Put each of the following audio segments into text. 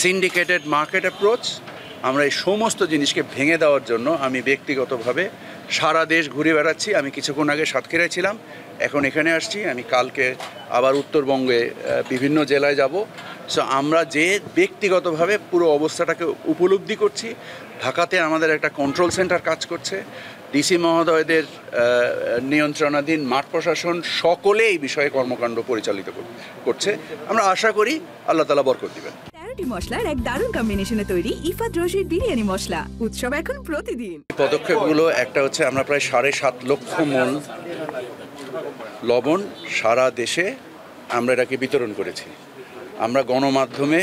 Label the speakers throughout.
Speaker 1: Syndicated market approach, আমরা এই সমস্ত জিনিসকে ভেঙে দেওয়ার জন্য আমি ব্যক্তিগতভাবে সারা দেশ ঘুরে বেড়াচ্ছি। আমি কিছুক্ষণ আগে সাতক্ষীরায় ছিলাম, এখন এখানে আসছি। আমি কালকে আবার উত্তরবঙ্গে বিভিন্ন জেলায় যাব। সো আমরা যে ব্যক্তিগতভাবে পুরো অবস্থাটাকে উপলব্ধি করছি। ঢাকাতে আমাদের একটা কন্ট্রোল সেন্টার কাজ করছে, ডিসি মহোদয়দের নিয়ন্ত্রণাধীন মাঠ প্রশাসন সকলে এই বিষয়ে কর্মকাণ্ড পরিচালিত করছে। আমরা আশা করি আল্লাহ তাআলা বরকত দিবেন।
Speaker 2: 13টি মশলার এক দারুণ কম্বিনেশনে তৈরি ইফাত রশিদ বিরিয়ানি মশলা। উৎসব এখন প্রতিদিন।
Speaker 1: পদক্ষেপগুলো একটা হচ্ছে, আমরা প্রায় 7.5 লক্ষ মণ লবণ সারা দেশে আমরা এটাকে বিতরণ করেছি। আমরা গণমাধ্যমে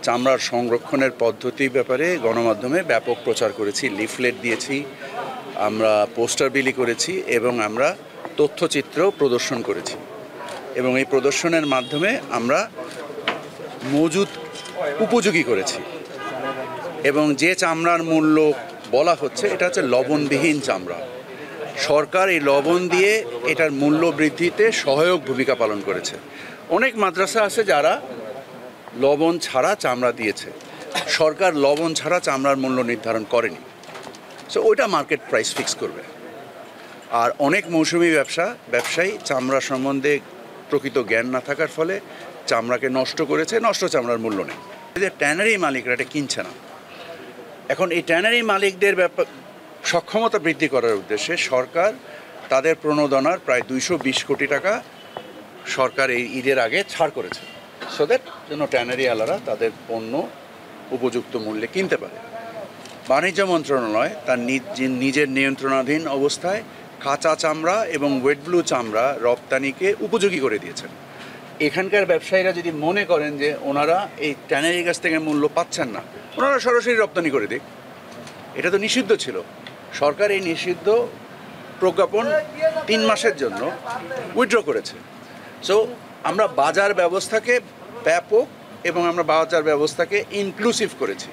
Speaker 1: চামড়ার সংরক্ষণের পদ্ধতির ব্যাপারে গণমাধ্যমে ব্যাপক প্রচার করেছি, লিফলেট দিয়েছি, আমরা পোস্টার বিলি করেছি এবং আমরা তথ্যচিত্রও প্রদর্শন করেছি। এবং এই প্রদর্শনের মাধ্যমে আমরা মজুদ উপযোগী করেছি। এবং যে চামড়ার মূল্য বলা হচ্ছে, এটা হচ্ছে লবণবিহীন চামড়া। সরকার এই লবণ দিয়ে এটার মূল্য বৃদ্ধিতে সহায়ক ভূমিকা পালন করেছে। অনেক মাদ্রাসা আছে যারা লবণ ছাড়া চামড়া দিয়েছে, সরকার লবণ ছাড়া চামড়ার মূল্য নির্ধারণ করেনি। সো ওইটা মার্কেট প্রাইস ফিক্স করবে। আর অনেক মৌসুমি ব্যবসায়ী চামড়া সম্বন্ধে প্রকৃত জ্ঞান না থাকার ফলে চামড়াকে নষ্ট করেছে, নষ্ট চামড়ার মূল্য নেই। যে ট্যানারি মালিকরা এটা কিনছে না। এখন এই ট্যানারি মালিকদের সক্ষমতা বৃদ্ধি করার উদ্দেশ্যে সরকার তাদের প্রণোদনার প্রায় 220 কোটি টাকা সরকার এই ঈদের আগে ছাড় করেছে, সো দ্যাট যেন ট্যানারিওয়ালারা তাদের পণ্য উপযুক্ত মূল্যে কিনতে পারে। বাণিজ্য মন্ত্রণালয় তার নিজের নিয়ন্ত্রণাধীন অবস্থায় কাঁচা চামড়া এবং ওয়েট ব্লু চামড়া রপ্তানিকে উপযোগী করে দিয়েছেন। এখানকার ব্যবসায়ীরা যদি মনে করেন যে ওনারা এই ট্যানারির কাছ থেকে মূল্য পাচ্ছেন না, ওনারা সরাসরি রপ্তানি করে দিক। এটা তো নিষিদ্ধ ছিল। সরকার এই নিষিদ্ধ প্রজ্ঞাপন 3 মাসের জন্য উইথড্র করেছে। সো আমরা বাজার ব্যবস্থাকে ব্যাপক এবং আমরা বাজার ব্যবস্থাকে ইনক্লুসিভ করেছি,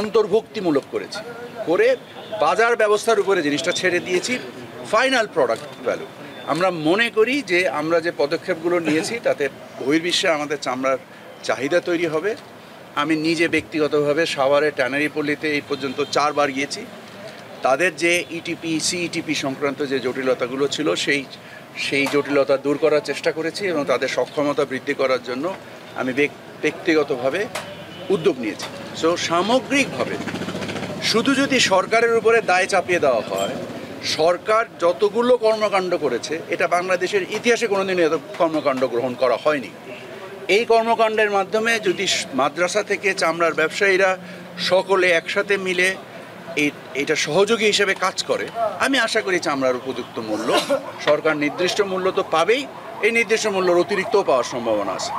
Speaker 1: অন্তর্ভুক্তিমূলক করেছি, করে বাজার ব্যবস্থার উপরে জিনিসটা ছেড়ে দিয়েছি ফাইনাল প্রোডাক্ট ভ্যালু। আমরা মনে করি যে আমরা যে পদক্ষেপগুলো নিয়েছি তাতে বহির্বিশ্বে আমাদের চামড়ার চাহিদা তৈরি হবে। আমি নিজে ব্যক্তিগতভাবে সাভারে ট্যানারি পল্লীতে এই পর্যন্ত 4 বার গিয়েছি। তাদের যে ইটিপি সিইটিপি সংক্রান্ত যে জটিলতাগুলো ছিল সেই জটিলতা দূর করার চেষ্টা করেছি এবং তাদের সক্ষমতা বৃদ্ধি করার জন্য আমি ব্যক্তিগতভাবে উদ্যোগ নিয়েছি। সো সামগ্রিকভাবে শুধু যদি সরকারের উপরে দায় চাপিয়ে দেওয়া হয়, সরকার যতগুলো কর্মকাণ্ড করেছে এটা বাংলাদেশের ইতিহাসে কোনোদিন এত কর্মকাণ্ড গ্রহণ করা হয়নি। এই কর্মকাণ্ডের মাধ্যমে যদি মাদ্রাসা থেকে চামড়ার ব্যবসায়ীরা সকলে একসাথে মিলে এটা সহযোগী হিসেবে কাজ করে, আমি আশা করি চামড়ার উপযুক্ত মূল্য সরকার নির্দিষ্ট মূল্য তো পাবেই, এই নির্দিষ্ট মূল্যর অতিরিক্তও পাওয়ার সম্ভাবনা আছে।